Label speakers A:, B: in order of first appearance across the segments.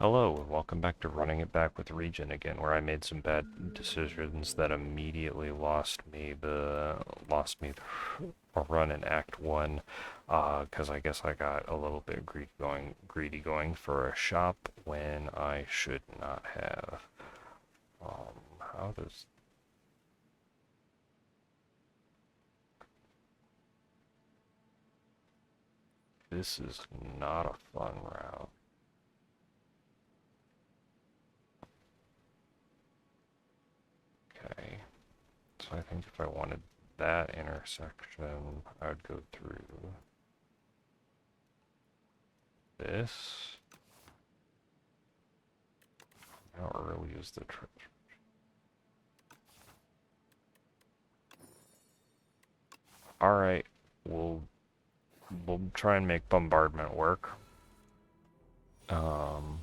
A: Hello, and welcome back to Running It Back with Regent again, where I made some bad decisions that immediately lost me a run in Act 1, because I guess I got a little bit greedy going for a shop when I should not have. How does... This is not a fun route. Okay. So I think if I wanted that intersection, I would go through this. How early is the trip? Alright, we'll try and make Bombardment work. Um,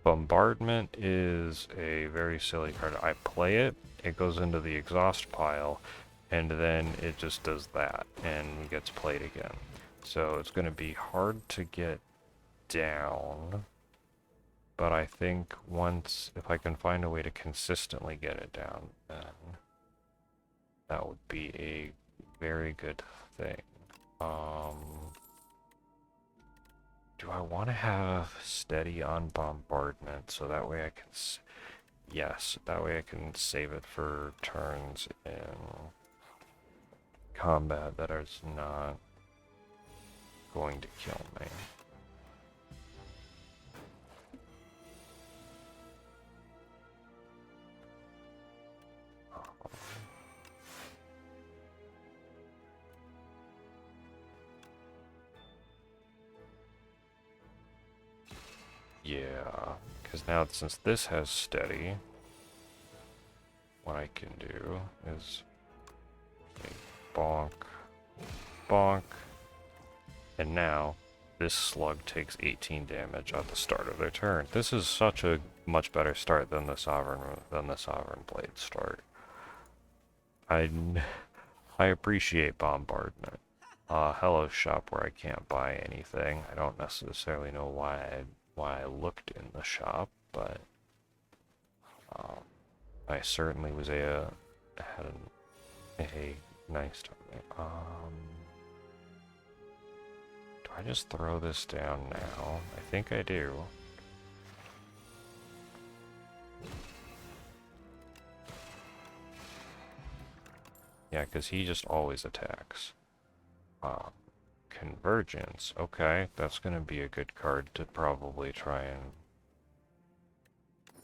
A: Bombardment is a very silly card. I play it, it goes into the exhaust pile, and then it just does that and gets played again. So it's going to be hard to get down, but I think if I can find a way to consistently get it down, then that would be a very good thing. Do I want to have steady on bombardment so that way I can... Yes, that way I can save it for turns in combat that is not going to kill me. Yeah, because now since this has steady, what I can do is bonk, bonk, and now this slug takes 18 damage at the start of their turn. This is such a much better start than the Sovereign Blade start. I appreciate Bombardment. Hello shop where I can't buy anything. I don't necessarily know why I looked in the shop, but I certainly was had a nice time. Do I just throw this down now? I think I do. Yeah, because he just always attacks. Convergence. Okay, that's going to be a good card to probably try and...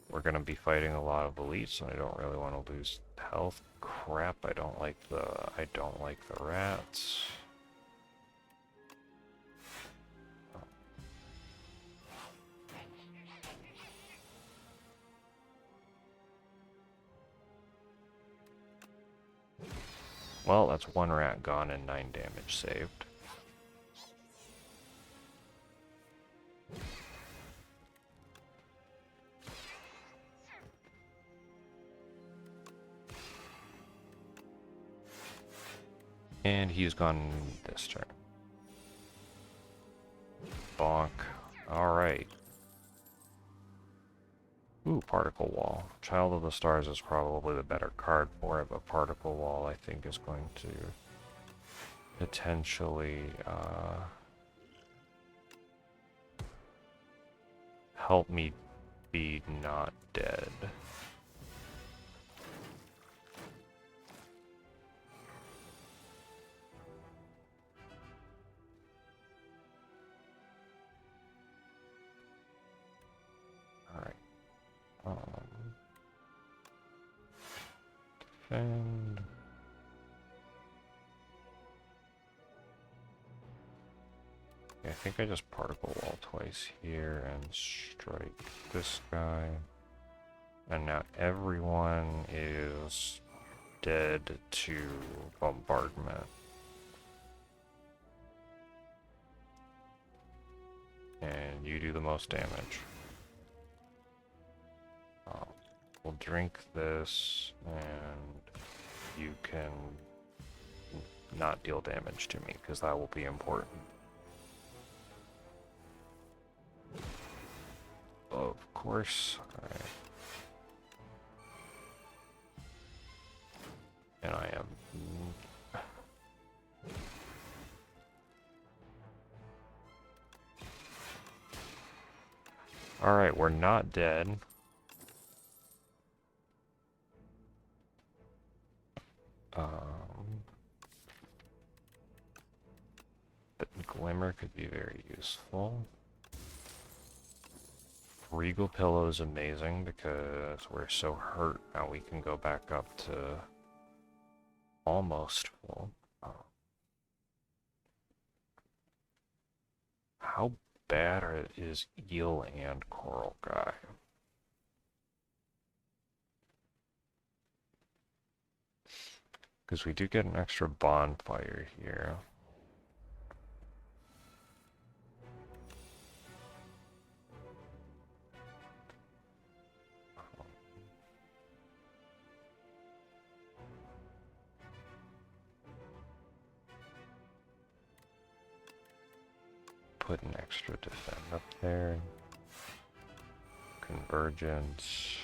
A: We're going to be fighting a lot of elites, and I don't really want to lose health. Crap, I don't like the rats. Well, that's one rat gone and 9 damage saved. And he's gone this turn. Bonk. Alright. Ooh, Particle Wall. Child of the Stars is probably the better card for it, but Particle Wall I think is going to potentially help me be not dead. Alright. Defend. I think I just Particle Wall twice here and strike this guy. And now everyone is dead to Bombardment. And you do the most damage. We'll drink this, and you can not deal damage to me, because that will be important. course. Alright. And I am... Alright, we're not dead. But Glimmer could be very useful. Regal Pillow is amazing because we're so hurt now we can go back up to almost full. How bad is Eel and Coral Guy? Because we do get an extra bonfire here. Put an extra defend up there. Convergence.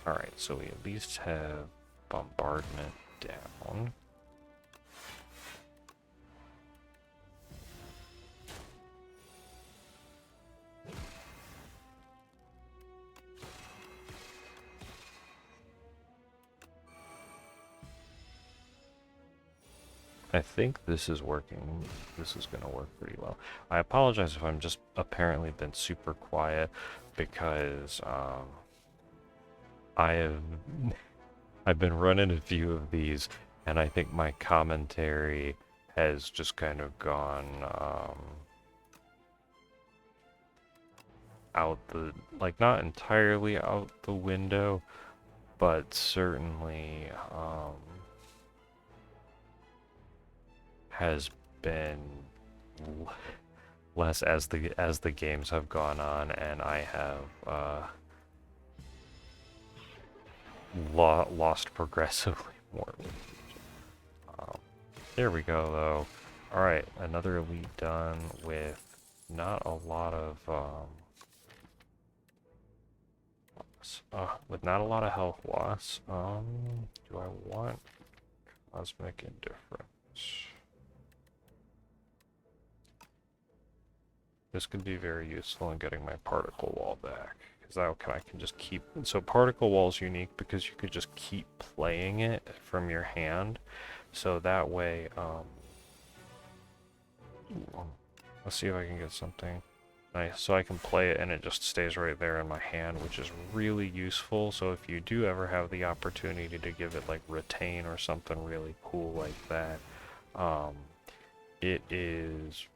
A: Alright, so we at least have bombardment down. I think this is working. This is going to work pretty well. I apologize if I'm just apparently been super quiet because I've been running a few of these, and I think my commentary has just kind of gone out the, like, not entirely out the window, but certainly has been less as the games have gone on, and I have lost progressively more. There we go, though. All right, another elite done with not a lot of health loss. Do I want cosmic indifference? This could be very useful in getting my particle wall back, because I can just keep... So particle wall is unique because you could just keep playing it from your hand, so that way, let's see if I can get something nice, so I can play it and it just stays right there in my hand, which is really useful. So if you do ever have the opportunity to give it like retain or something really cool like that, it is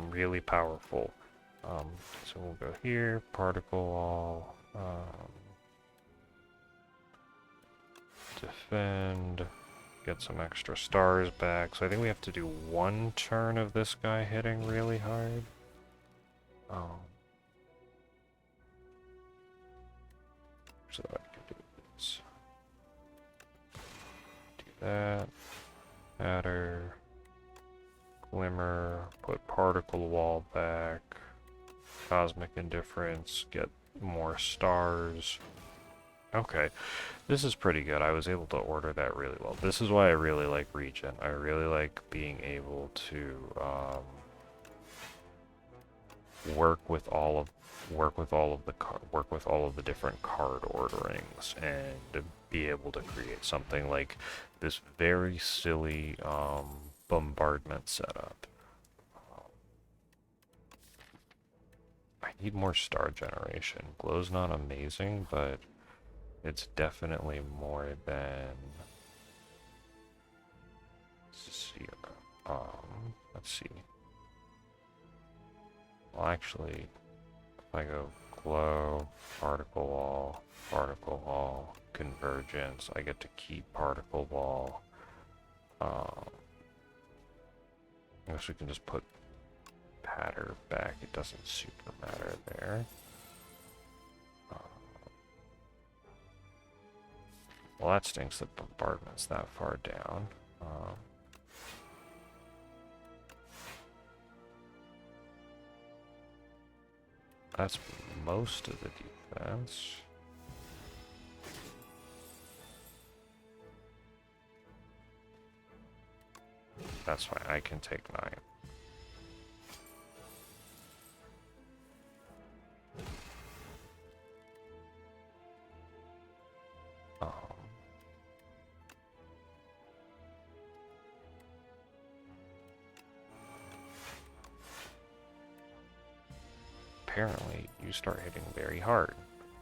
A: really powerful. So we'll go here, particle wall, defend, get some extra stars back. So I think we have to do one turn of this guy hitting really hard. So that I can do this. Do that. Matter. Glimmer, put particle wall back, cosmic indifference, get more stars. Okay, this is pretty good. I was able to order that really well. This is why I really like Regent. I really like being able to work with all of the different card orderings and be able to create something like this very silly bombardment setup. I need more star generation. Glow's not amazing, but it's definitely more than zero. Let's see. Well, actually, if I go glow, particle wall, convergence, I get to keep particle wall. I guess we can just put Hatter back. It doesn't super matter there. Well, that stinks that Bombardment's that far down. That's most of the defense. That's fine, I can take 9. Apparently, you start hitting very hard,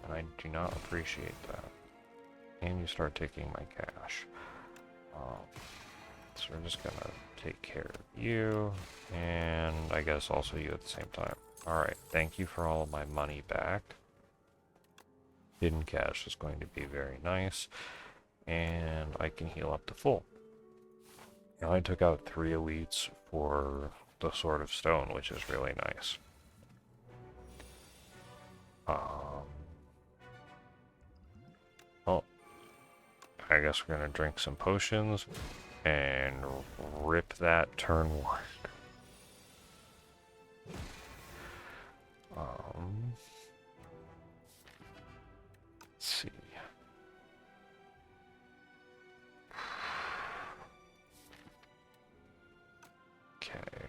A: and I do not appreciate that. And you start taking my cash. So we're just gonna take care of you, and I guess also you at the same time. Alright, thank you for all of my money back. Hidden cash is going to be very nice, and I can heal up to full. Now I took out 3 elites for the Sword of Stone, which is really nice. Well, I guess we're gonna drink some potions and rip that turn 1. Let's see. Okay.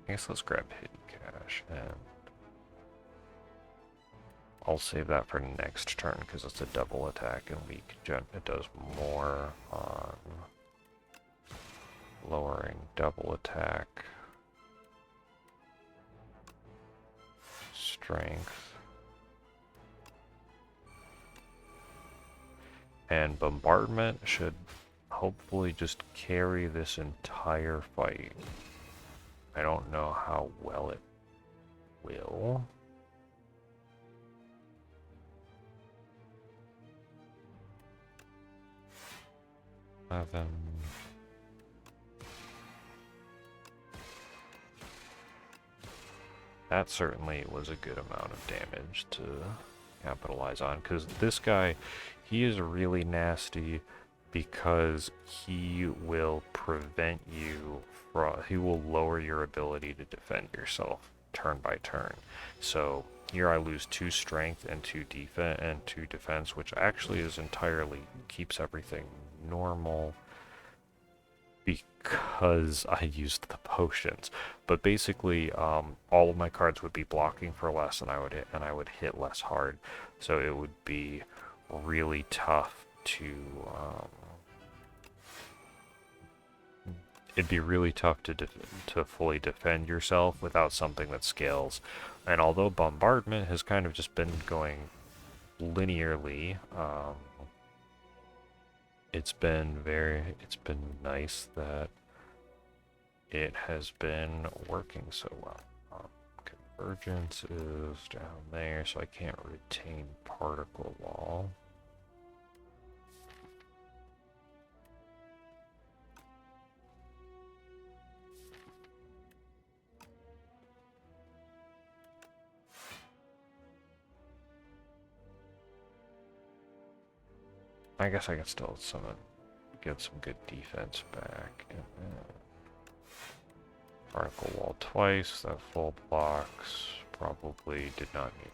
A: I guess let's grab hidden cash, and I'll save that for next turn because it's a double attack and it does more on lowering double attack, strength, and bombardment should hopefully just carry this entire fight. I don't know how well it will. That certainly was a good amount of damage to capitalize on, because this guy, he is really nasty because he will prevent you from, he will lower your ability to defend yourself turn by turn. So here I lose 2 strength and 2 defense, which actually is entirely keeps everything normal because I used the potions. But basically, all of my cards would be blocking for less, and I would hit less hard. So it would be really tough to it'd be really tough to fully defend yourself without something that scales. And although bombardment has kind of just been going linearly, it's been nice that it has been working so well. Convergence is down there, so I can't retain particle wall. I guess I can still get some good defense back. And particle wall twice, that full blocks, probably did not need...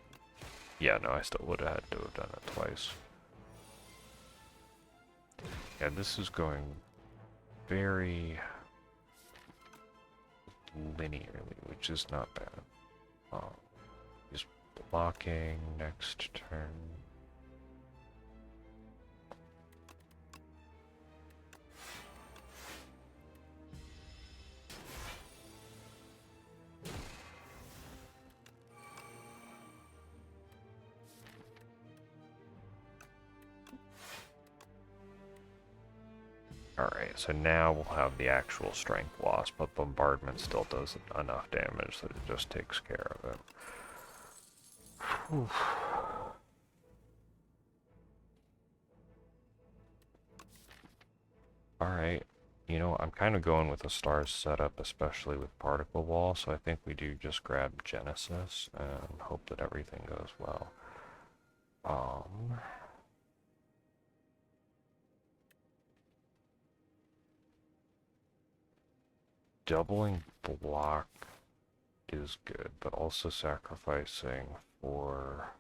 A: Yeah, no, I still would have had to have done it twice. Yeah, this is going very linearly, which is not bad. Just blocking next turn. Alright, so now we'll have the actual strength loss, but Bombardment still does enough damage that it just takes care of it. Whew. Alright, you know, I'm kind of going with the stars setup, especially with Particle Wall, so I think we do just grab Genesis and hope that everything goes well. Doubling block is good, but also sacrificing for...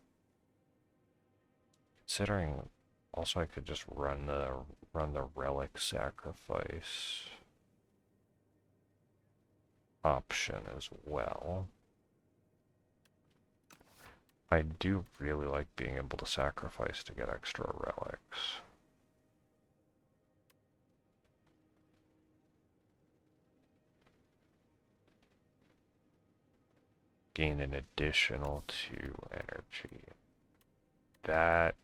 A: Considering, also I could just run the relic sacrifice option as well. I do really like being able to sacrifice to get extra relics. Gain an additional 2 energy. That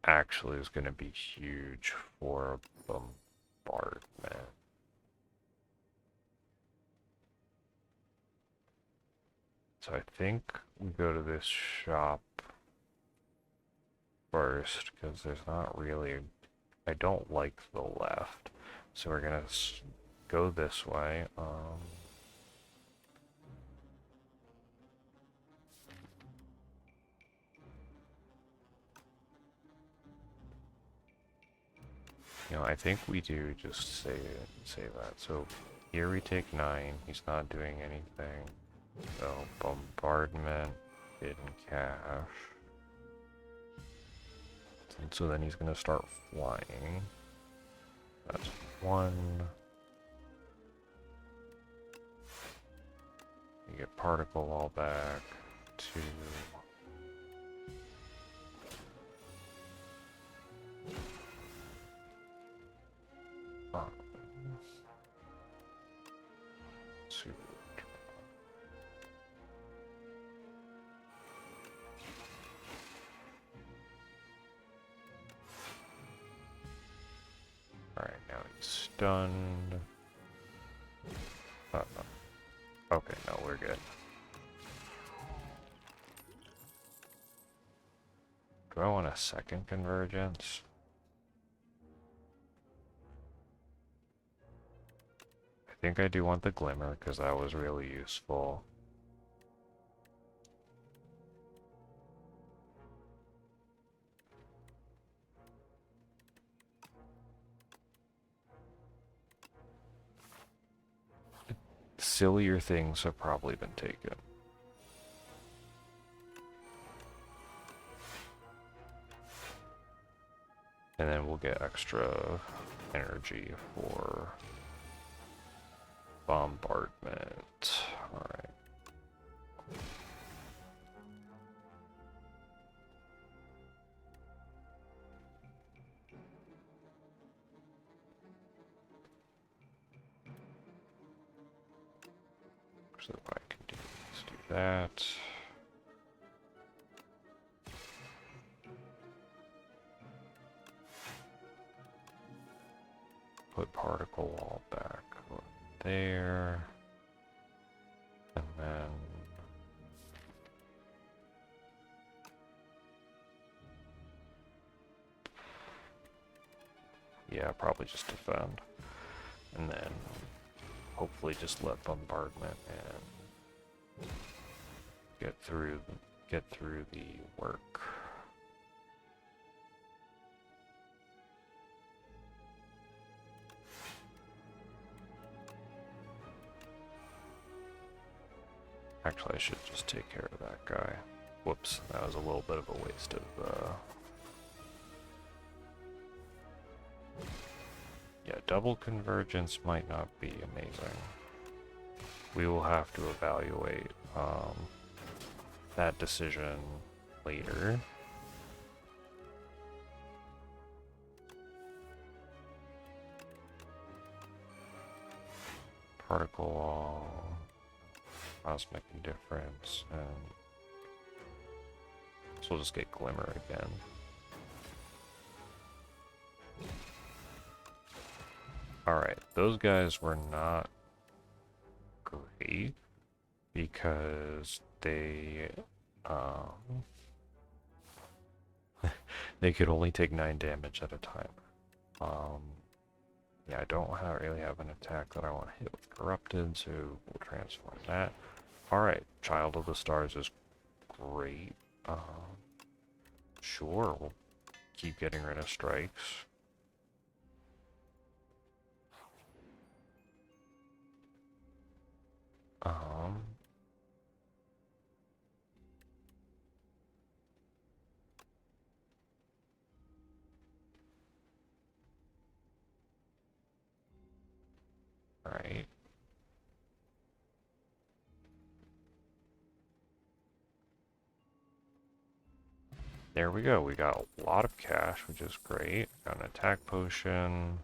A: actually is going to be huge for Bombardment. So I think we go to this shop first, because there's not really... I don't like the left. So we're going to go this way. You know, I think we do just say that. So here we take 9. He's not doing anything. So Bombardment, hidden cache. And so then he's going to start flying. That's 1. You get particle wall back. 2. Super. Alright, now he's stunned. Okay, no, we're good. Do I want a second convergence? I think I do want the glimmer, because that was really useful. Sillier things have probably been taken. And then we'll get extra energy for Bombardment. Alright. So if I can do, let's do that. Put particle wall back there. And then yeah, probably just defend. And then hopefully just let Bombardment and get through the work. Actually, I should just take care of that guy. Whoops, that was a little bit of a waste of yeah, double convergence might not be amazing. We will have to evaluate that decision later. Particle wall, cosmic indifference, and so we'll just get glimmer again. those guys were not great because they could only take 9 damage at a time. Yeah, I don't really have an attack that I want to hit with Corrupted, so we'll transform that. Alright, Child of the Stars is great. Sure, we'll keep getting rid of strikes. Alright. There we go. We got a lot of cash, which is great. Got an attack potion.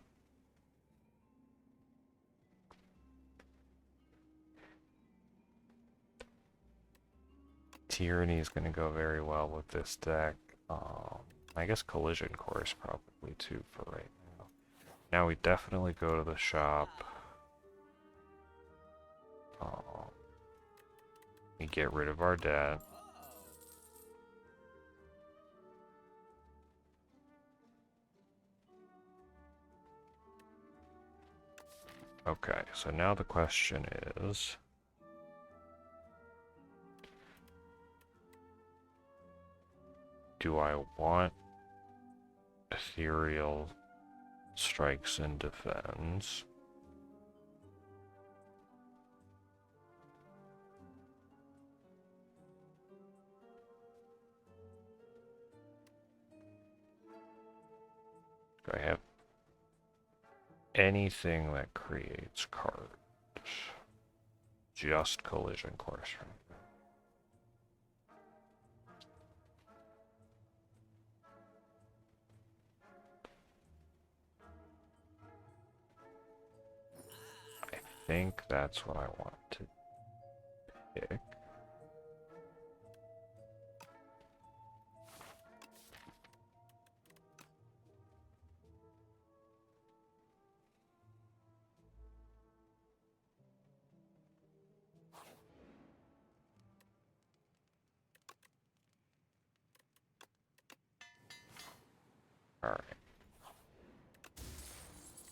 A: Tyranny is going to go very well with this deck. I guess Collision Course probably too for right now. Now we definitely go to the shop. We get rid of our debt. Okay, so now the question is, do I want ethereal strikes and defense? Do I have anything that creates cards? Just Collision Course. I think that's what I want to pick. Alright.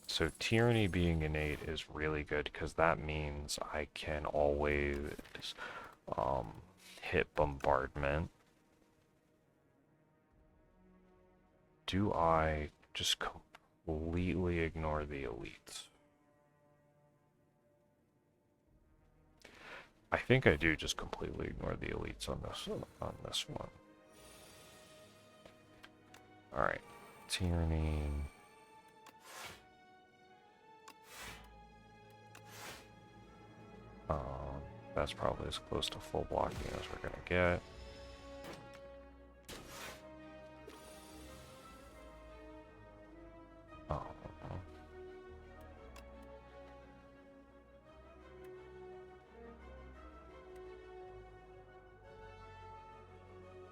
A: So Tyranny being innate is really good because that means I can always hit Bombardment. Do I just completely ignore the elites? I think I do just completely ignore the elites on this one. Alright. Tyranny. That's probably as close to full blocking as we're gonna get.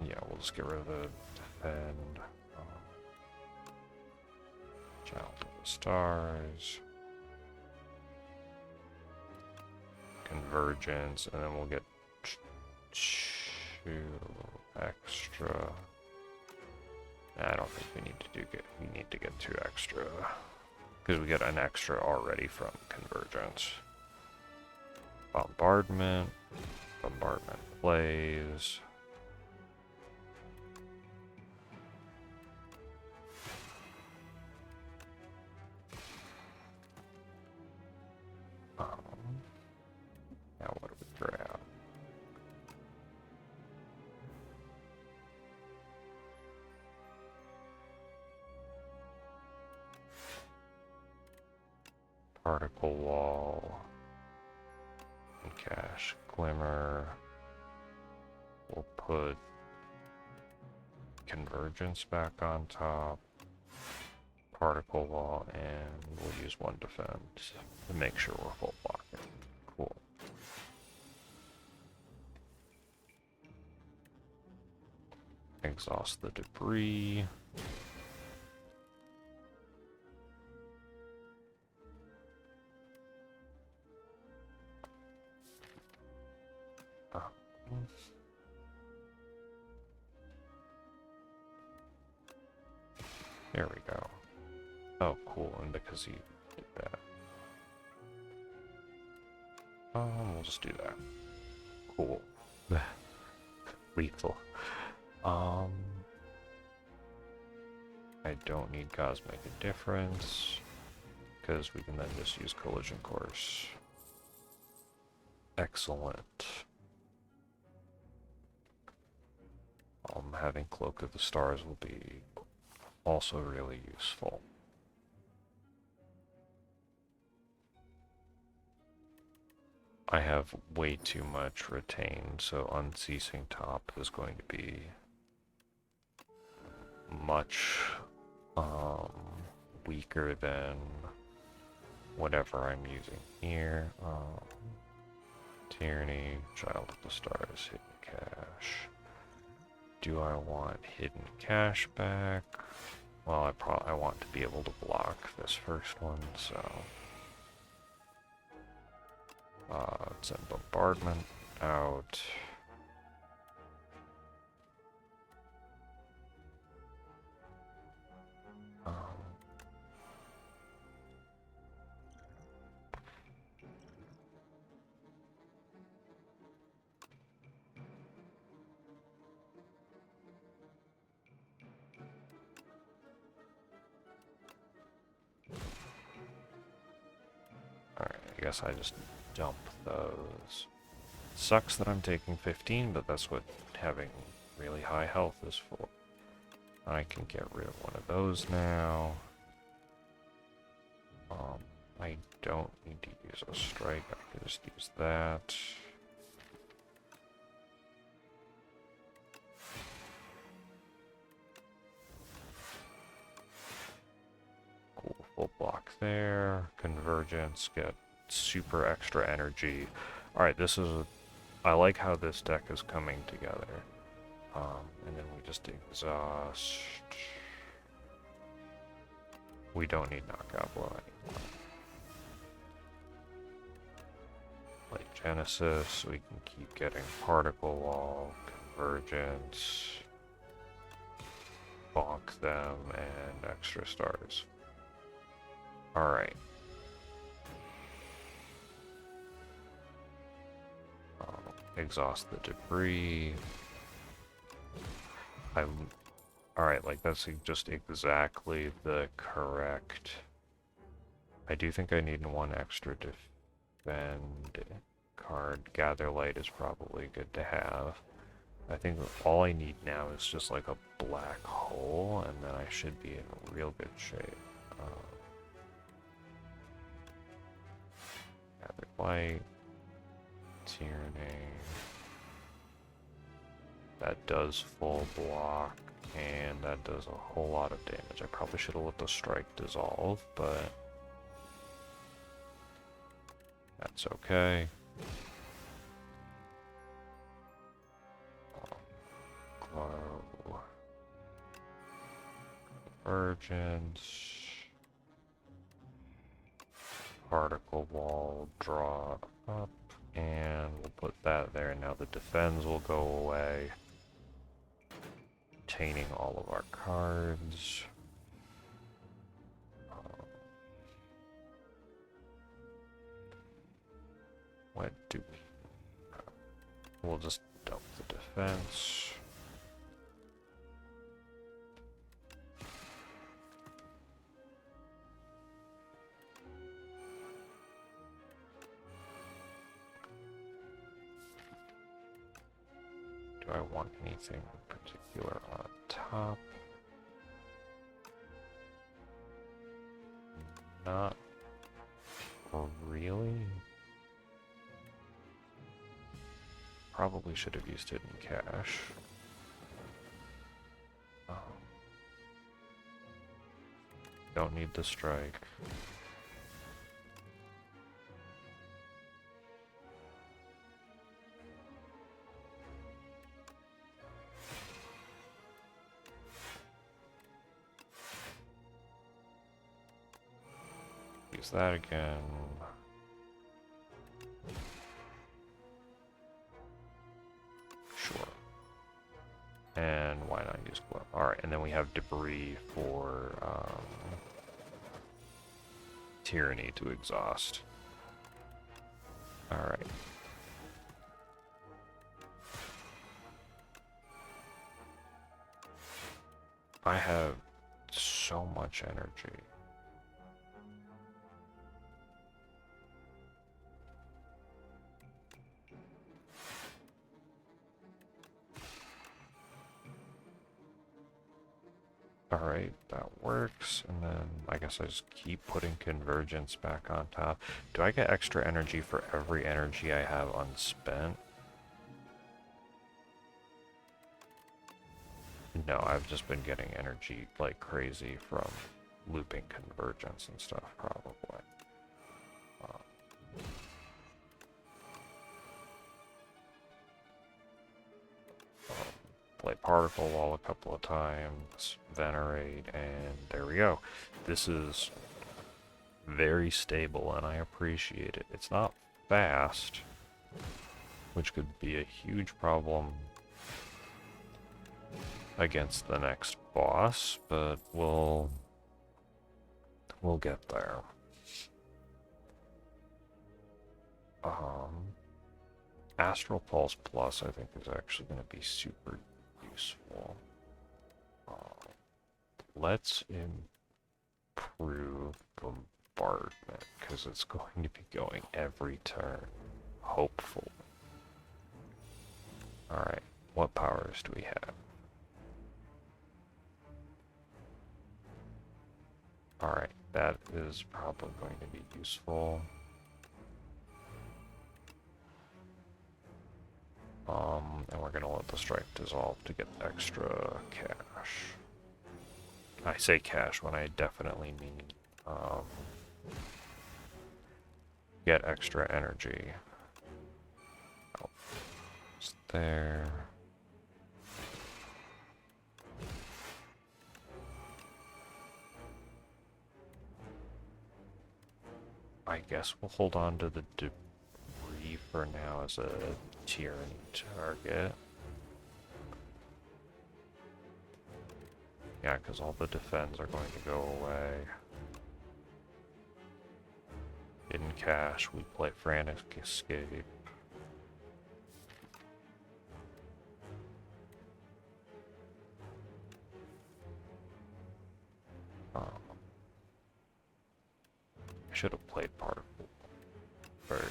A: Yeah, we'll just get rid of the defend. Child of the Stars. Convergence, and then we'll get 2 extra. I don't think we need to get 2 extra because we get an extra already from Convergence. Bombardment plays. Now what do we grab? Particle Wall. And Cash Glimmer. We'll put Convergence back on top. Particle Wall, and we'll use 1 defense to make sure we're full blocking. Cool. Exhaust the debris. There we go. Oh, cool, and because he did that. We'll just do that. Cool. Lethal. I don't need cosmic indifference, because we can then just use collision course. Excellent. Having Cloak of the Stars will be also really useful. I have way too much retained, so Unceasing Top is going to be much weaker than whatever I'm using here. Tyranny, Child of the Stars, Hidden Cash. Do I want Hidden Cash back? Well, I want to be able to block this first one, so send Bombardment out. Alright, I guess I just dump those. Sucks that I'm taking 15, but that's what having really high health is for. I can get rid of one of those now. I don't need to use a strike, I can just use that. Cool, full block there. Convergence, get super extra energy. Alright, I like how this deck is coming together. And then we just exhaust. We don't need knockout blow anymore. Like Genesis, we can keep getting particle wall, convergence, bonk them, and extra stars. Alright. Exhaust the debris. Alright, like that's just exactly the correct. I do think I need one extra defend card. Gather Light is probably good to have. I think all I need now is just like a black hole, and then I should be in real good shape. Gather Light. Tyranny. That does full block, and that does a whole lot of damage. I probably should have let the strike dissolve, but that's okay. Glow. Convergence. Particle wall, draw up, and we'll put that there. Now the defense will go away, retaining all of our cards. What do we'll just dump the defense. Do I want anything in particular on top? Not really. Probably should have used Hidden Cash. Don't need the strike. Use that again. Sure. And why not use glow? Alright, and then we have debris for tyranny to exhaust. Alright. I have so much energy. Alright, that works, and then I guess I just keep putting convergence back on top. Do I get extra energy for every energy I have unspent? No, I've just been getting energy like crazy from looping convergence and stuff, probably. Play particle wall a couple of times, venerate, and there we go. This is very stable and I appreciate it. It's not fast, which could be a huge problem against the next boss, but we'll get there. Astral Pulse Plus, I think, is actually going to be super useful. Let's improve Bombardment, because it's going to be going every turn, hopefully. Alright, what powers do we have? Alright, that is probably going to be useful. And we're going to let the strike dissolve to get extra cash. I say cash when I definitely mean get extra energy. Oh, it's there. I guess we'll hold on to the debris for now as a tyranny target. Yeah, because all the defense are going to go away. Hidden cash, we play frantic escape. I should have played particle first.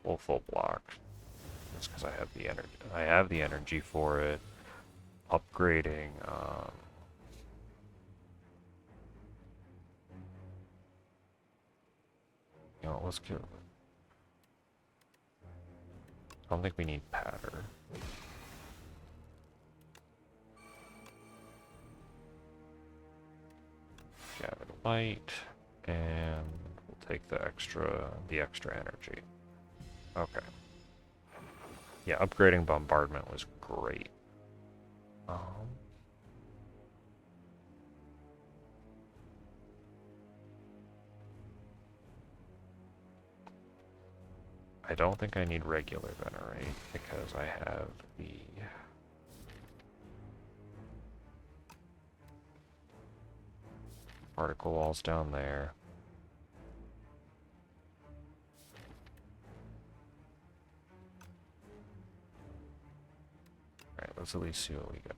A: Well, full block. That's because I have the energy. I have the energy for it. Upgrading. You know, let's get. I don't think we need pattern. Gather light, and we'll take the extra energy. Okay. Yeah, upgrading Bombardment was great. I don't think I need regular venerate because I have the particle walls down there. Alright, let's at least see what we got.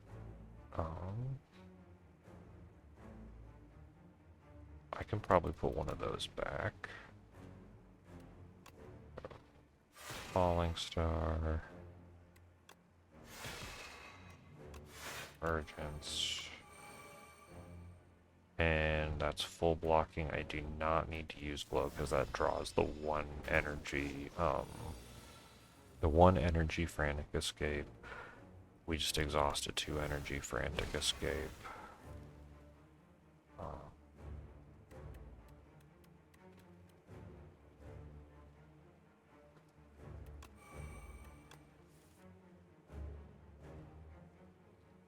A: I can probably put one of those back. Falling Star. Urgence. And that's full blocking. I do not need to use glow because that draws the one energy frantic escape. We just exhausted 2 energy frantic escape.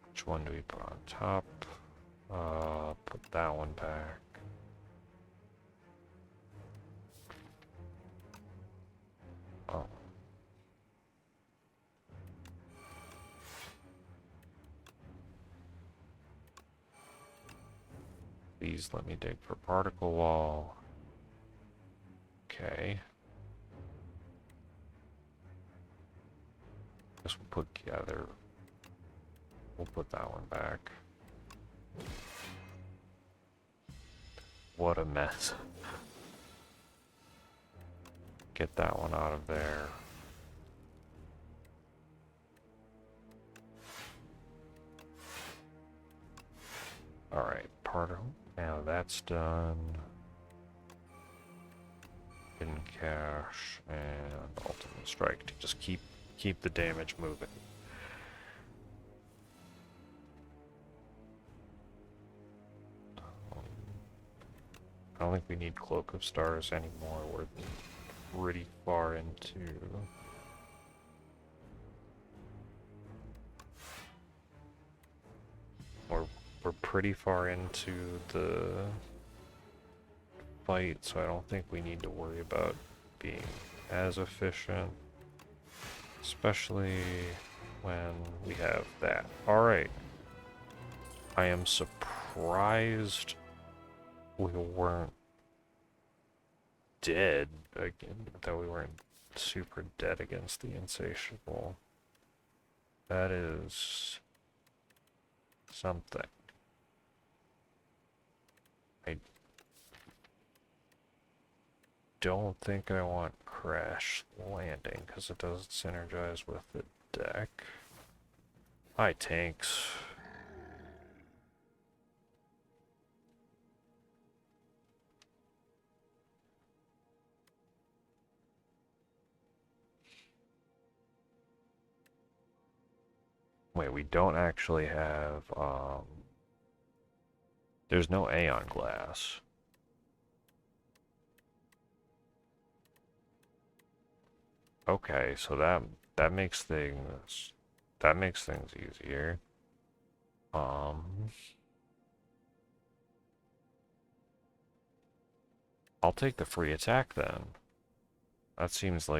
A: Which one do we put on top? Put that one back. Oh. Please let me dig for particle wall. Okay. Guess we'll put together. We'll put that one back. What a mess. Get that one out of there. Alright, particle. Now that's done. Hidden cache and ultimate strike to just keep the damage moving. I don't think we need Cloak of Stars anymore. We're pretty far into... We're pretty far into the fight, so I don't think we need to worry about being as efficient. Especially when we have that. Alright. I am surprised we weren't dead again, that we weren't super dead against the Insatiable. That is something. I don't think I want Crash Landing because it doesn't synergize with the deck. Hi, tanks. Wait, we don't actually have, there's no Aeon Glass. Okay, so that makes things easier. I'll take the free attack then. That seems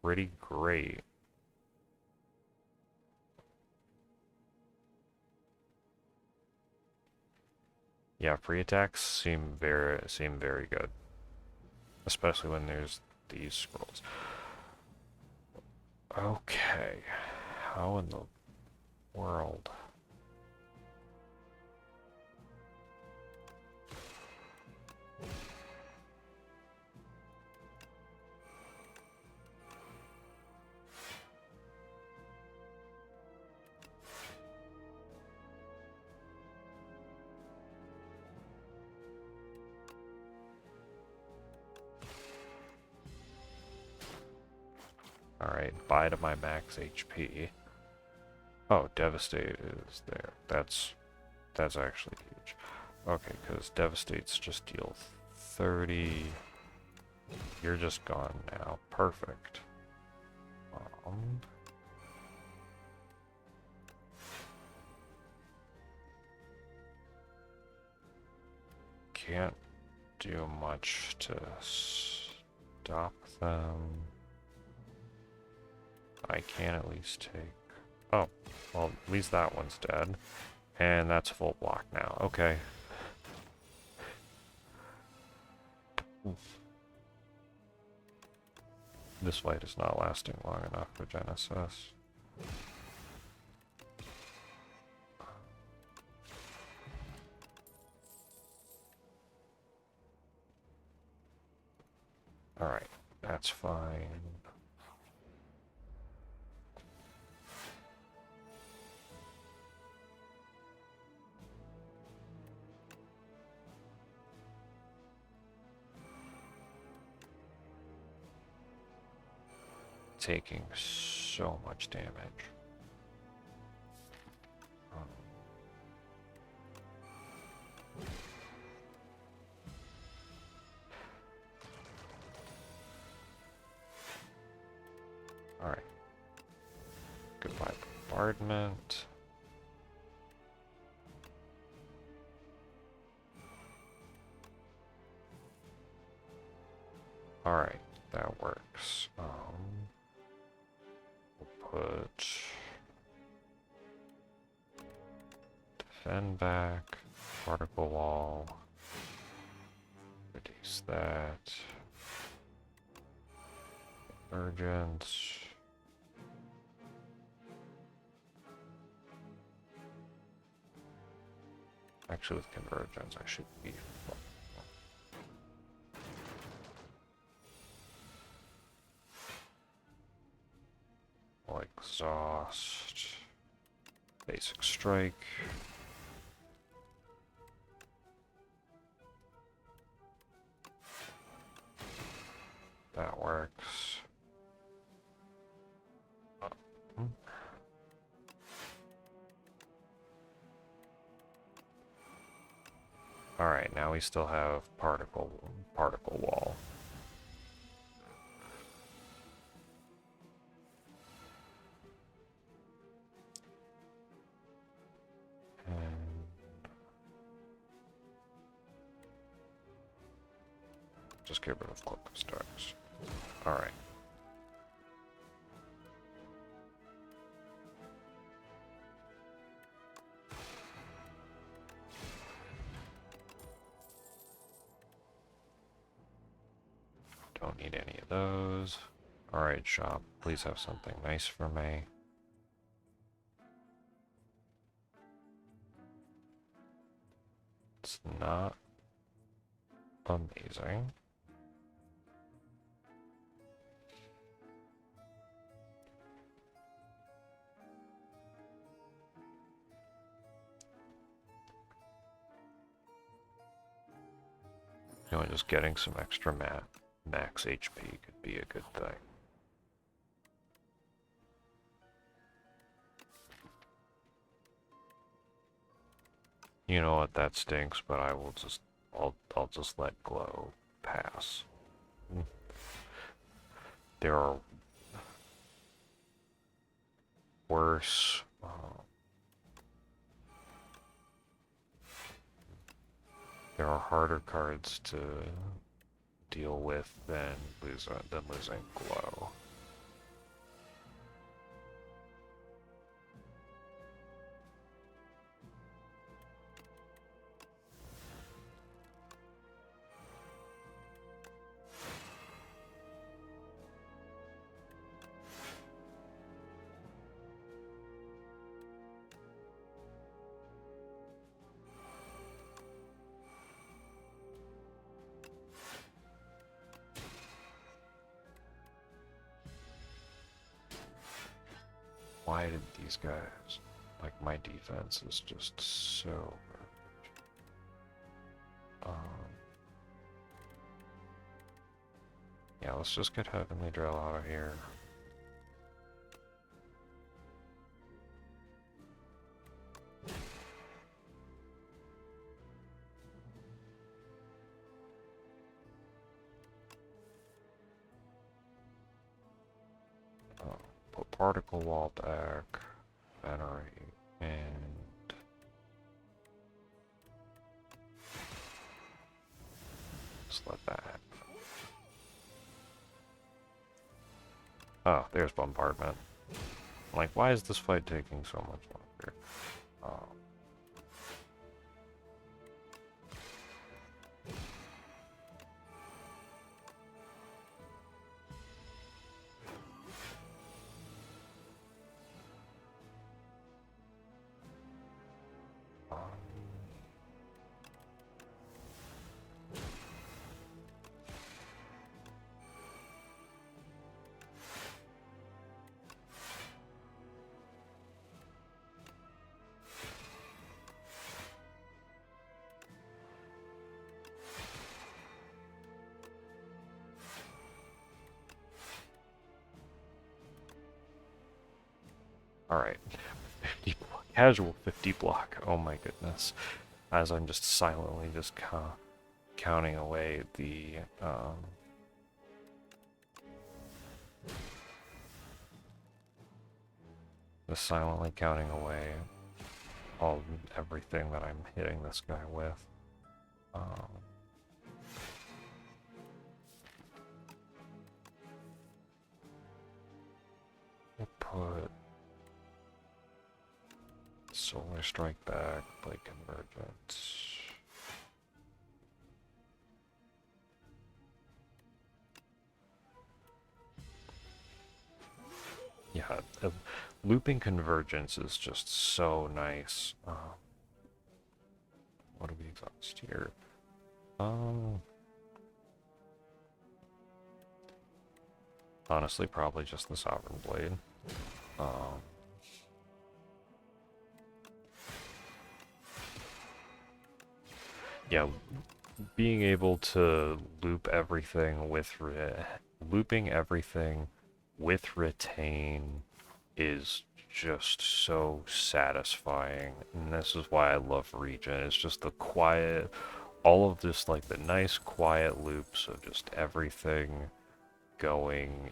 A: pretty great. Yeah, free attacks seem very good. Especially when there's these scrolls. Okay. How in the world? Alright, bye to my max HP. Oh, Devastate is there. That's actually huge. Okay, because Devastates just deal 30. You're just gone now. Perfect. Can't do much to stop them. I can at least take... Oh, well, at least that one's dead. And that's full block now. Okay. This fight is not lasting long enough for Genesis. Alright, that's fine. Taking so much damage. Alright. Goodbye, Bombardment. Alright, that works. put defend back, particle wall, reduce that, convergence. Actually, with convergence, I should be. Exhaust, basic strike. That works. Alright, now we still have particle wall. Just get rid of Cloak of Stars. Alright. Don't need any of those. Alright, shop. Please have something nice for me. It's not amazing. You know, just getting some extra max HP could be a good thing. You know what, that stinks, but I'll just let Glow pass. There are worse there are harder cards to deal with than losing Glow. Why did these guys, like, my defense is just so yeah, let's just get Heavenly Drill out of here. Put particle wall back, battery, and just let that happen. Oh, there's Bombardment. Like, why is this fight taking so much longer? Alright, 50 block, casual 50 block, oh my goodness. As I'm just silently just counting away the, silently counting away everything that I'm hitting this guy with. We'll put Solar Strike back, play Convergence. Yeah, looping Convergence is just so nice. What do we exhaust here? Honestly, probably just the Sovereign Blade. Yeah, being able to loop everything with looping everything with retain is just so satisfying, and this is why I love Regent. It's just the quiet, all of this, like the nice quiet loops of just everything going,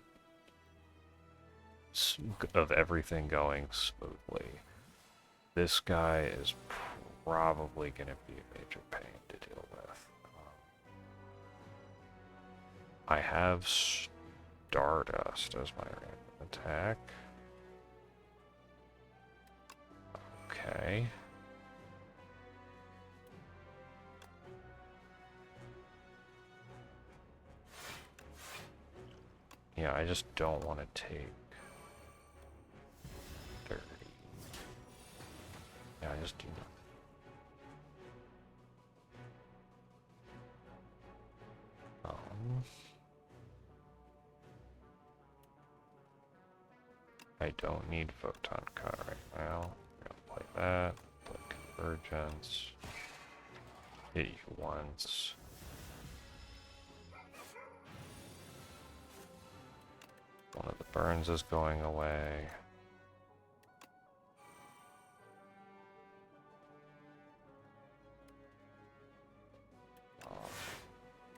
A: going smoothly. This guy is probably going to be a major pain to deal with. I have Stardust as my random attack. Okay. Yeah, I just don't want to take 30. Yeah, I just do not. I don't need Photon Cut right now. I'm gonna play that, play Convergence, hit you once. One of the burns is going away.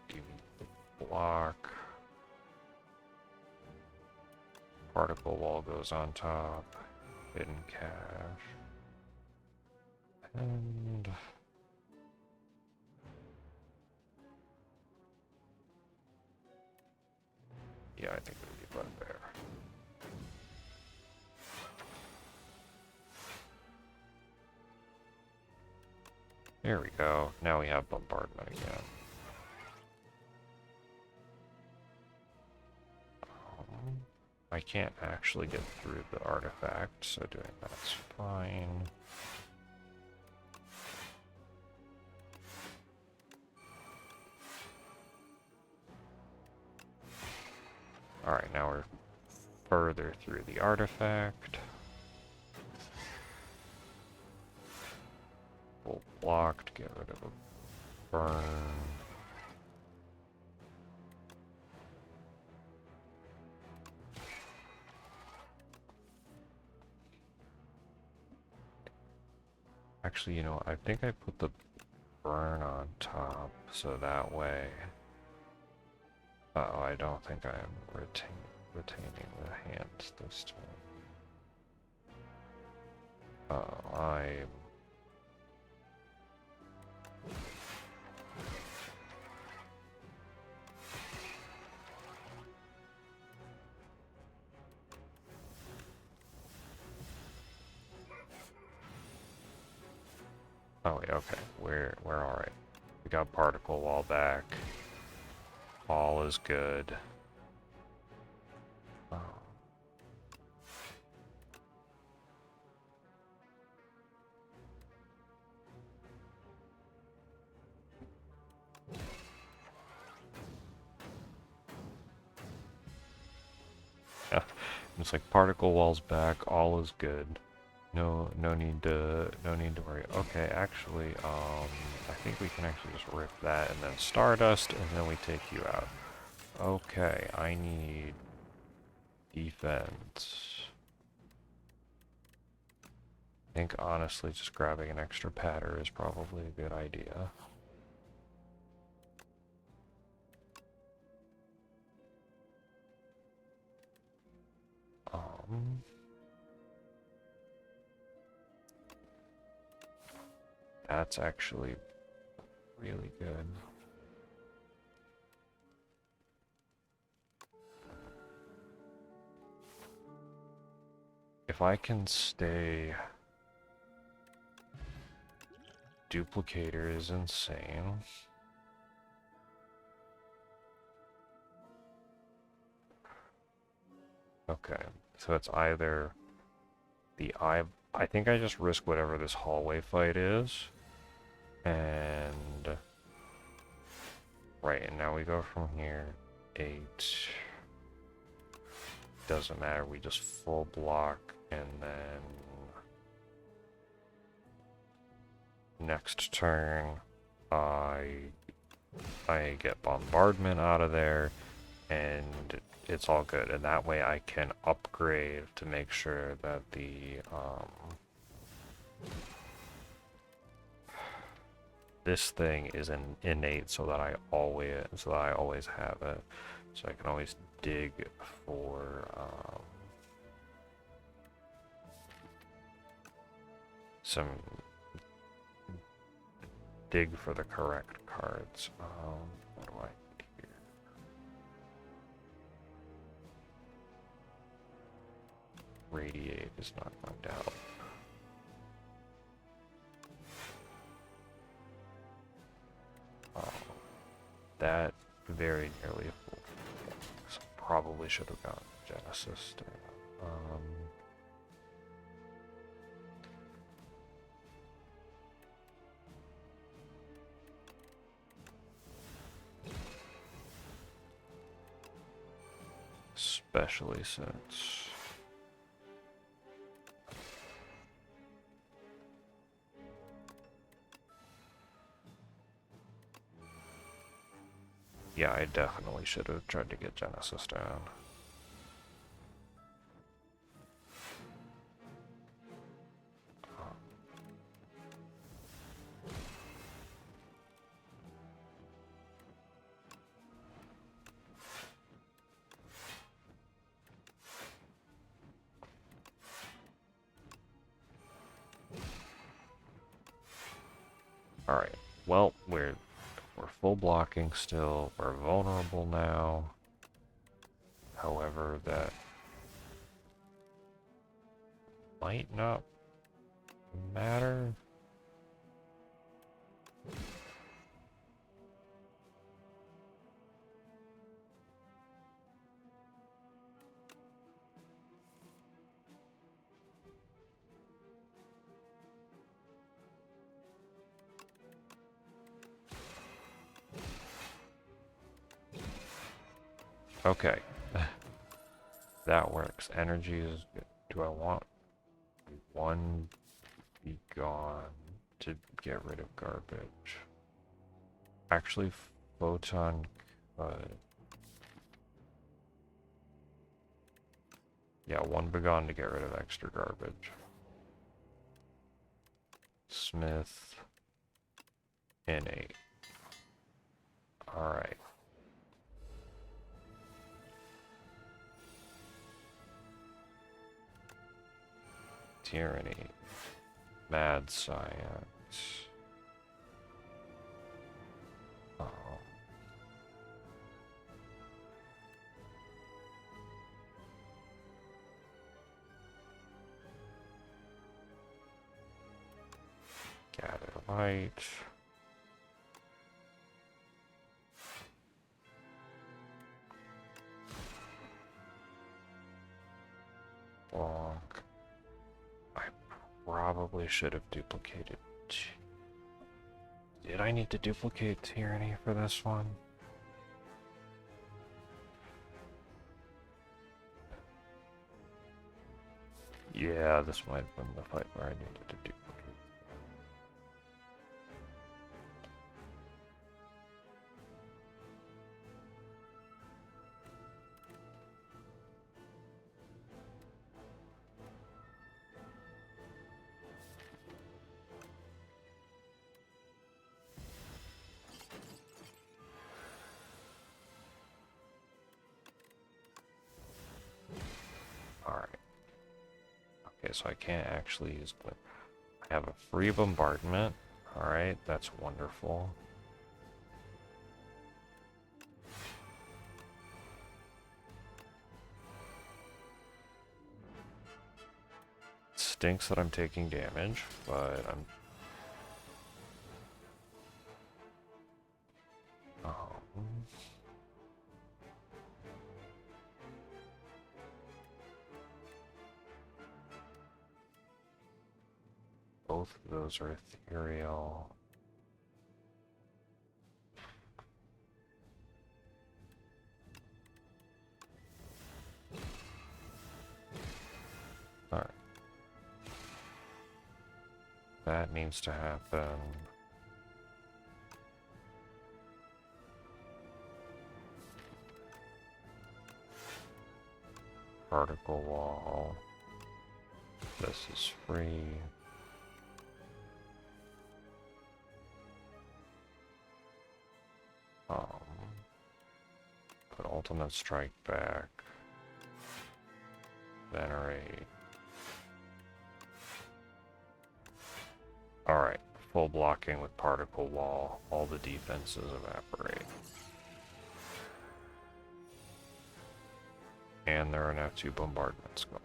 A: Give me the block. Particle wall goes on top. Hidden cache. And yeah, I think it'll be fun there. There we go. Now we have Bombardment again. I can't actually get through the artifact, so doing that's fine. Alright, now we're further through the artifact. Full blocked, get rid of a burn. Actually, you know, I think I put the burn on top, so that way... Uh-oh, I don't think I am retaining the hands this time. I'm... Oh wait, okay, we're alright. We got particle wall back. All is good. Oh. Yeah, it's like particle walls back, all is good. No need to worry. Okay, actually, I think we can actually just rip that and then Stardust, and then we take you out. Okay, I need defense. I think honestly just grabbing an extra patter is probably a good idea. That's actually really good. if I can stay... Duplicator is insane. Okay, so it's either the eye... I think I just risk whatever this hallway fight is. And... Right, and now we go from here. 8. Doesn't matter, we just full block, and then... Next turn, I get Bombardment out of there, and it's all good. And that way I can upgrade to make sure that the this thing is an innate, so that I always have it. So I can always dig for dig for the correct cards. What do I need here? Radiate is not going down. That very nearly a full. So probably should have gotten Genesis there. Especially since yeah, I definitely should have tried to get Genesis down. Alright, well, we're full blocking still. We're vulnerable now. However, that might not matter. Okay. That works. Energy is good. Do I want one be gone to get rid of garbage? Actually, photon could. Yeah, one begone to get rid of extra garbage. Smith. Innate. Alright. Tyranny. Mad science. Oh. Gather light. Bonk. I probably should have duplicated. Did I need to duplicate Tyranny for this one? Yeah, this might have been the fight where I needed to duplicate. Alright. Okay, so I can't actually use the... I have a free bombardment. Alright, that's wonderful. stinks that I'm taking damage, but I'm... both of those are ethereal. Alright. That needs to happen. Particle wall. This is free. Put ultimate strike back. Venerate. Alright, full blocking with particle wall. All the defenses evaporate. And there are now 2 bombardments going.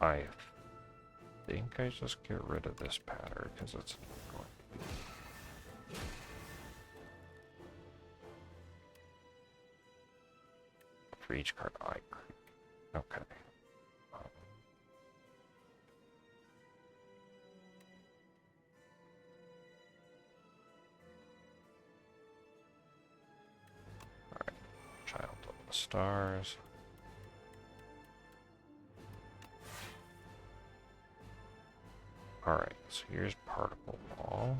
A: I think I just get rid of this pattern because it's not going to be. For each card I create. Okay. Alright. Child of the Stars. Alright, so here's particle wall.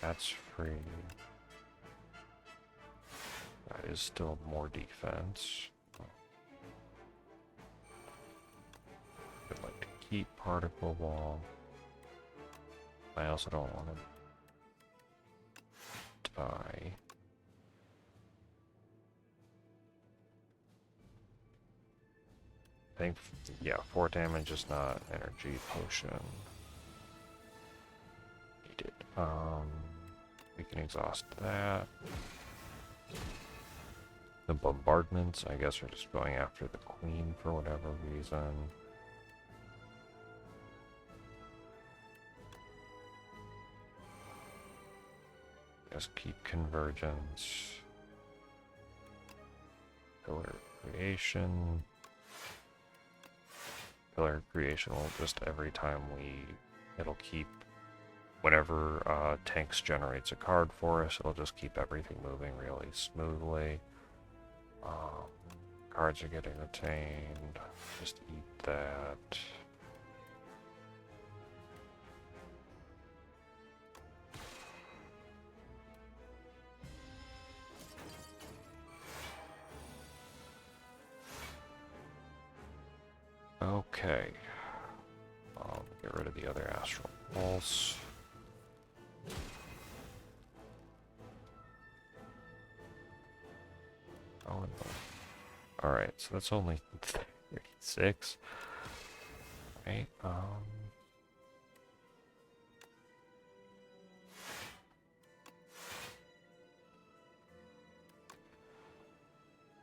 A: That's free. That is still more defense. I'd like to keep particle wall. I also don't want to die. I think, yeah, 4 damage is not energy potion. Needed. We can exhaust that. The bombardments, I guess, are just going after the queen for whatever reason. Just keep convergence. Pillar creation. Pillar creation will just every time it'll keep, whenever tanks generates a card for us, it'll just keep everything moving really smoothly. Cards are getting retained. Just eat that. Okay. I'll get rid of the other astral pulse. Oh, no. Alright, so that's only 36. Right,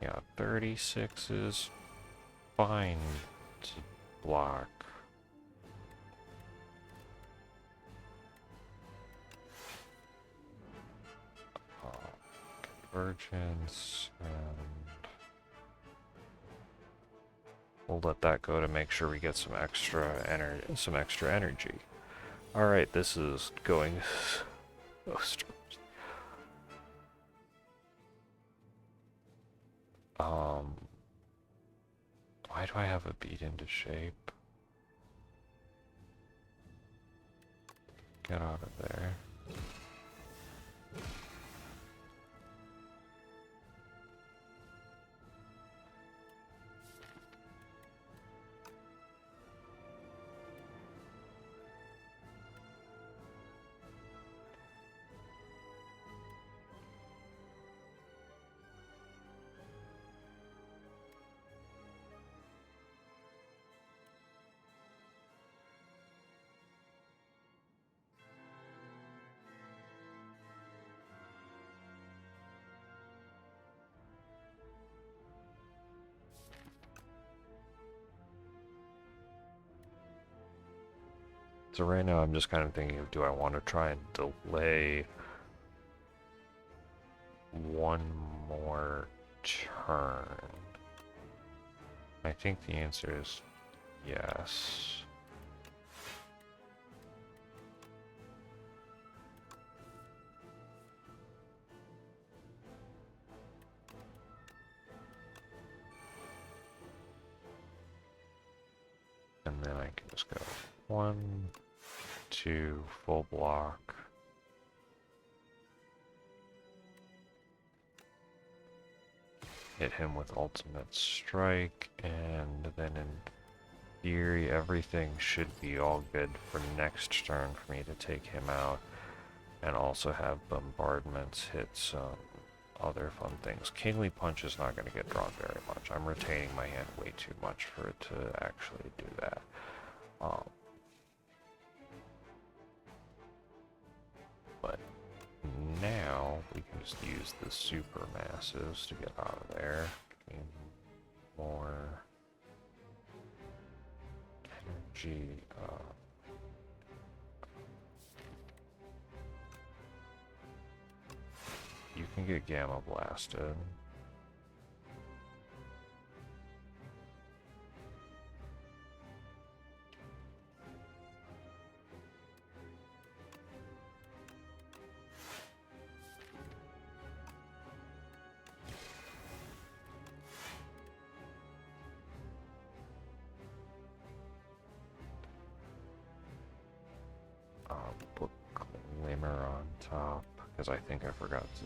A: yeah, 36 is fine to block. Convergence, and we'll let that go to make sure we get some extra energy. All right, this is going so strange. Why do I have a beat into shape? Get out of there. So right now I'm just kind of thinking of, do I want to try and delay one more turn? I think the answer is yes. And then I can just go 1, 2, full block. Hit him with ultimate strike, and then in theory everything should be all good for next turn for me to take him out, and also have bombardments hit some other fun things. Kingly Punch is not going to get drawn very much. I'm retaining my hand way too much for it to actually do that. But now we can just use the super masses to get out of there. More energy. You can get gamma blasted. Put Glimmer on top, because I think I forgot to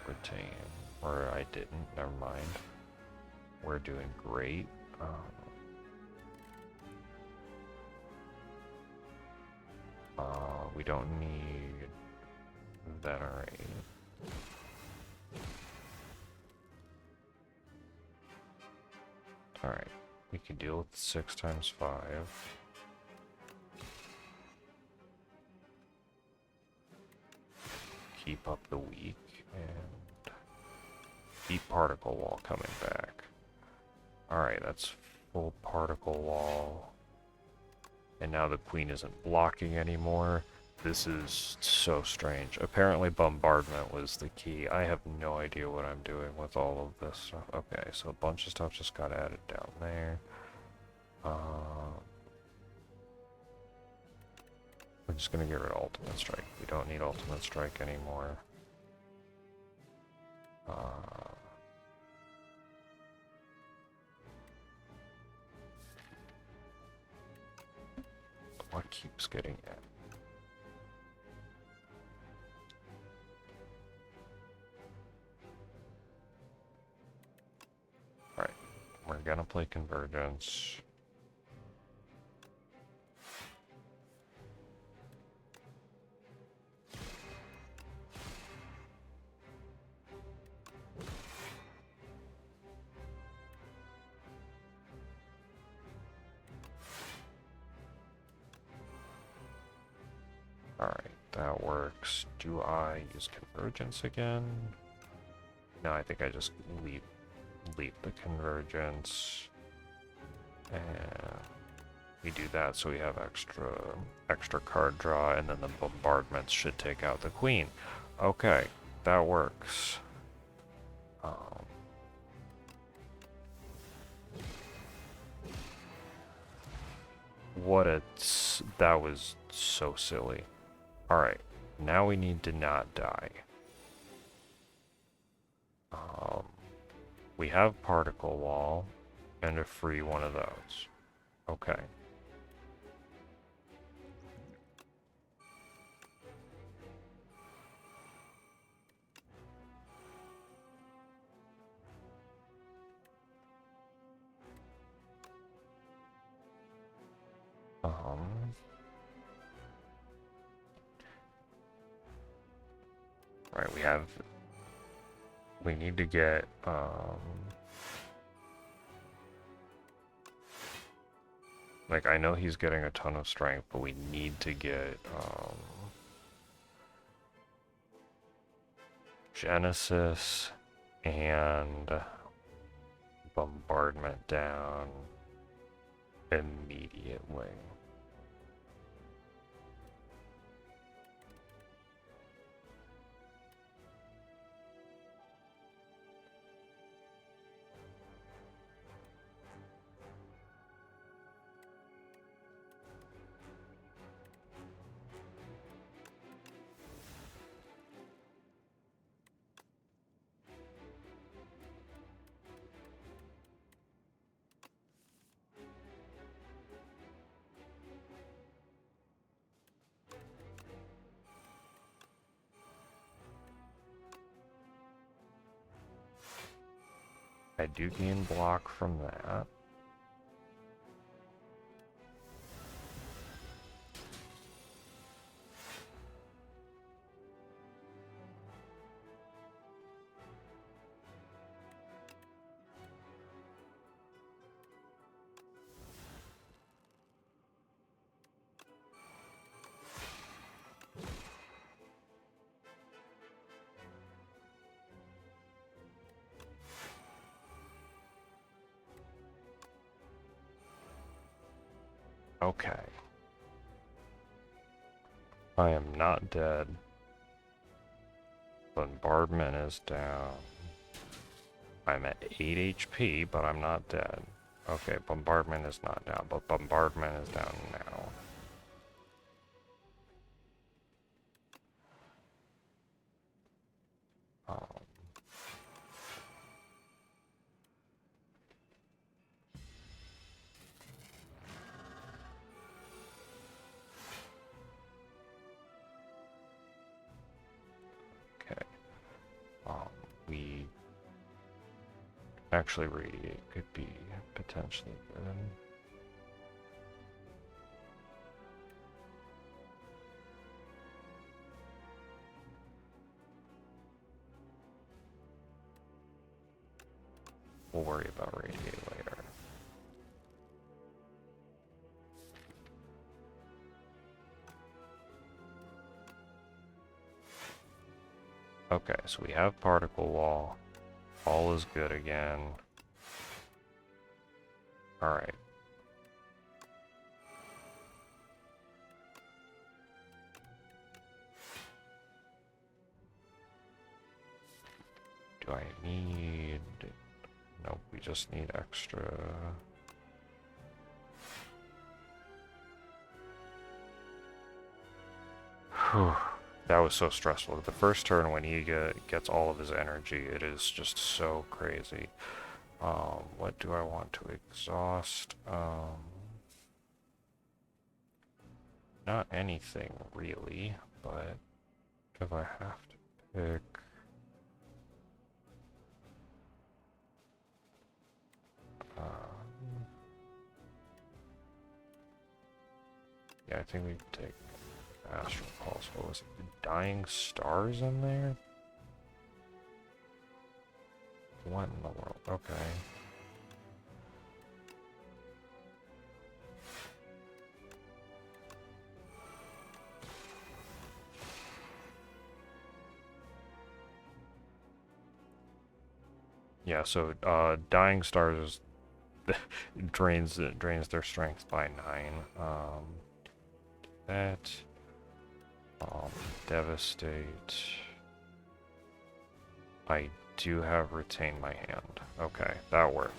A: retain. Or I didn't, never mind. We're doing great. We don't need Venerate. Alright, we can deal with 6 times 5. Keep up the weak, and keep particle wall coming back. Alright, that's full particle wall. And now the queen isn't blocking anymore. This is so strange. Apparently bombardment was the key. I have no idea what I'm doing with all of this stuff. Okay, so a bunch of stuff just got added down there. We're just gonna get rid of ultimate strike. We don't need ultimate strike anymore. What keeps getting added? Alright, we're gonna play Convergence. Alright, that works. Do I use Convergence again? No, I think I just leave the Convergence. And we do that so we have extra card draw, and then the bombardments should take out the queen. Okay, that works. That was so silly. Alright, now we need to not die. We have particle wall and a free one of those. Okay. Right, we need to get, like, I know he's getting a ton of strength, but we need to get, Genesis and Bombardment down immediately. I do gain block from that. Okay. I am not dead. Bombardment is down. I'm at 8 HP, but I'm not dead. Okay, bombardment is not down, but bombardment is down now. Okay. We actually radiate could be potentially good. We'll worry about radiate later. Okay, so we have particle wall. All is good again. Alright. Do I need... Nope, we just need extra... Whew. That was so stressful. The first turn when he gets all of his energy, it is just so crazy. What do I want to exhaust? Not anything really, but if I have to pick... yeah, I think we can take Astral Pulse. What was it? Dying Stars in there? What in the world? Okay. Yeah, so Dying Stars is drains their strength by 9. That Devastate. I do have Retain My Hand. Okay, that works.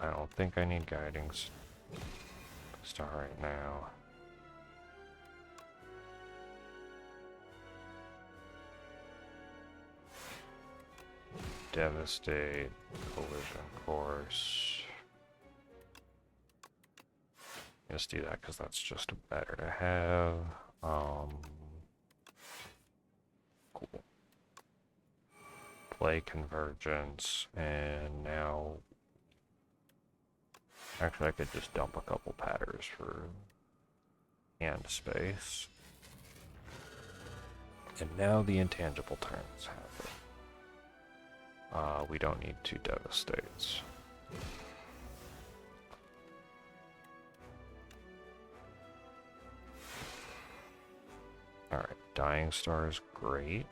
A: I don't think I need Guiding Star right now. Devastate, Collision Course. Just do that because that's just better to have. Cool. Play Convergence, and now... Actually, I could just dump a couple patterns for hand space. And now the intangible turns happen. We don't need 2 Devastates. Alright, Dying Star is great.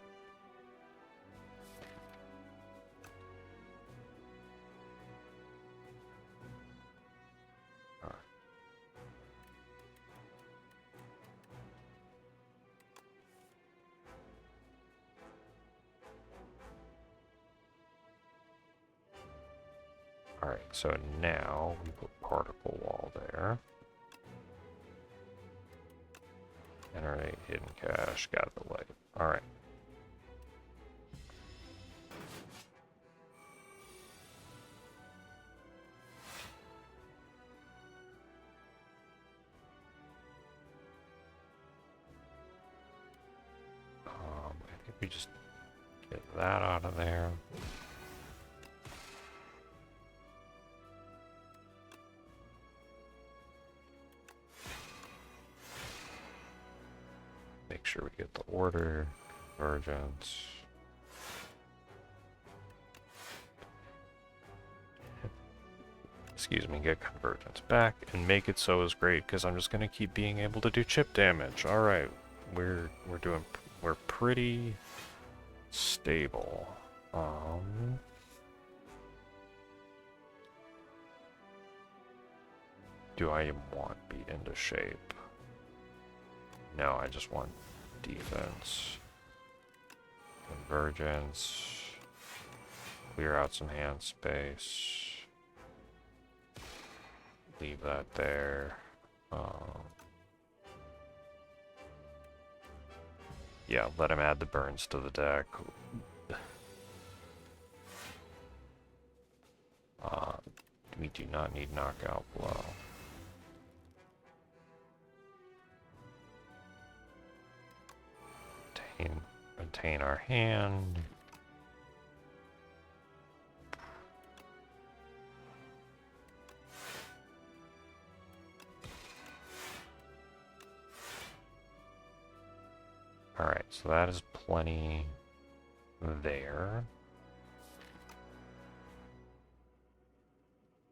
A: Alright, so now we put Particle Wall there. Generate Hidden Cache, Gather Light. Alright. We just get that out of there. Make sure we get the order, convergence. Excuse me, get convergence back and make it so is great because I'm just gonna keep being able to do chip damage. All right, we're pretty stable. Do I want beat into shape? No, I just want defense. Convergence. Clear out some hand space. Leave that there. Yeah, let him add the burns to the deck. We do not need knockout blow. Maintain our hand. Alright, so that is plenty there.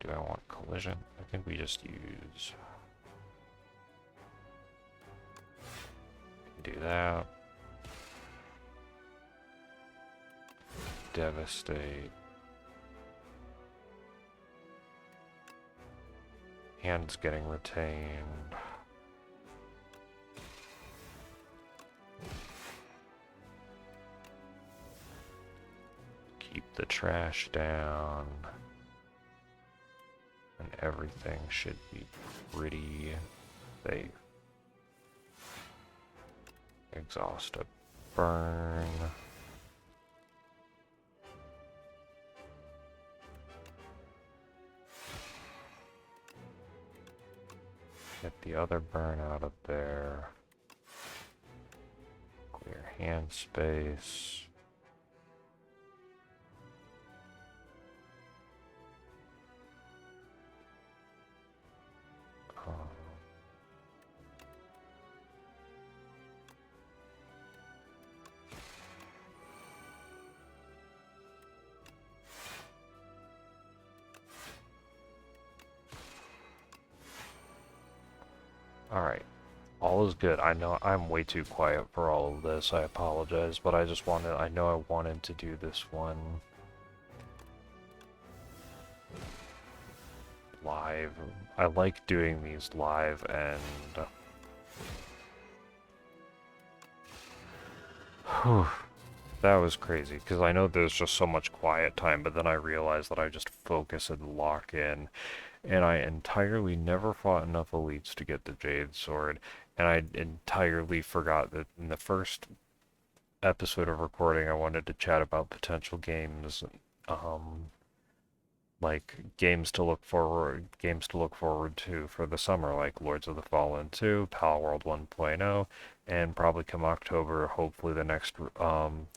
A: Do I want collision? I think we just use... Do that. Devastate. Hand's getting retained. Keep the trash down. And everything should be pretty safe. Exhaust a burn. Get the other burn out of there. Clear hand space. Alright, all is good. I know I'm way too quiet for all of this, I apologize, but I just wanted, I know I wanted to do this one live. I like doing these live, and whew, that was crazy, because I know there's just so much quiet time, but then I realized that I just focus and lock in. And I entirely never fought enough elites to get the Jade Sword, and I entirely forgot that in the first episode of recording I wanted to chat about potential games, like games to look forward to for the summer, like Lords of the Fallen 2, Palworld 1.0, and probably come October, hopefully the next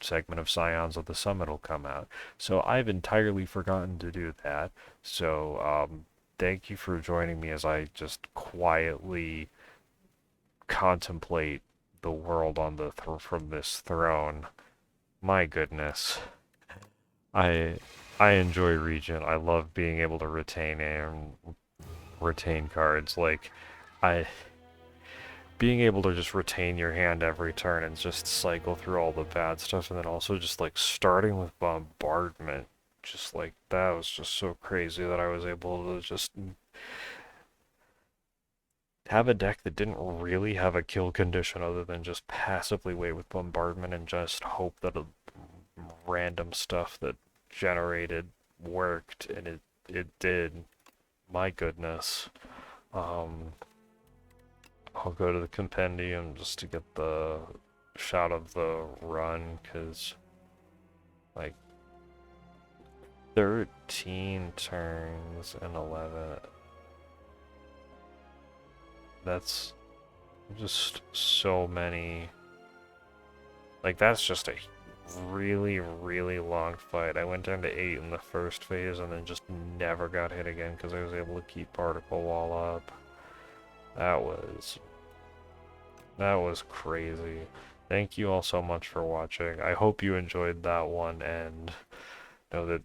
A: segment of Scions of the Summit will come out. So I've entirely forgotten to do that. So thank you for joining me as I just quietly contemplate the world on the from this throne. My goodness, I I enjoy Regent. I love being able to retain cards. Like I being able to just retain your hand every turn and just cycle through all the bad stuff, and then also just like starting with Bombardment. Just like that was just so crazy that I was able to just have a deck that didn't really have a kill condition other than just passively wait with Bombardment and just hope that a random stuff that generated worked, and it did. My goodness. I'll go to the compendium just to get the shot of the run, because like 13 turns and 11. That's just so many. Like that's just really, really long fight. I went down to 8 in the first phase and then just never got hit again because I was able to keep particle wall up. That was That was crazy. Thank you all so much for watching. I hope you enjoyed that one and know that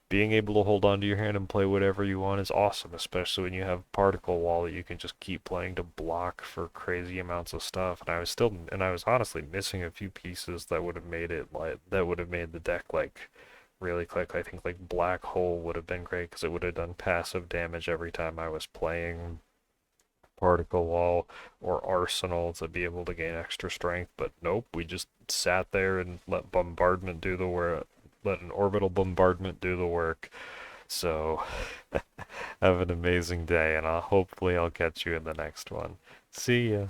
A: being able to hold on to your hand and play whatever you want is awesome, especially when you have particle wall that you can just keep playing to block for crazy amounts of stuff. And I was honestly missing a few pieces that would have made it like that would have made the deck like really click. I think like Black Hole would have been great because it would have done passive damage every time I was playing particle wall or arsenal to be able to gain extra strength, but nope, we just sat there and let bombardment do the work, let an orbital bombardment do the work. So have an amazing day, and hopefully I'll catch you in the next one. See ya.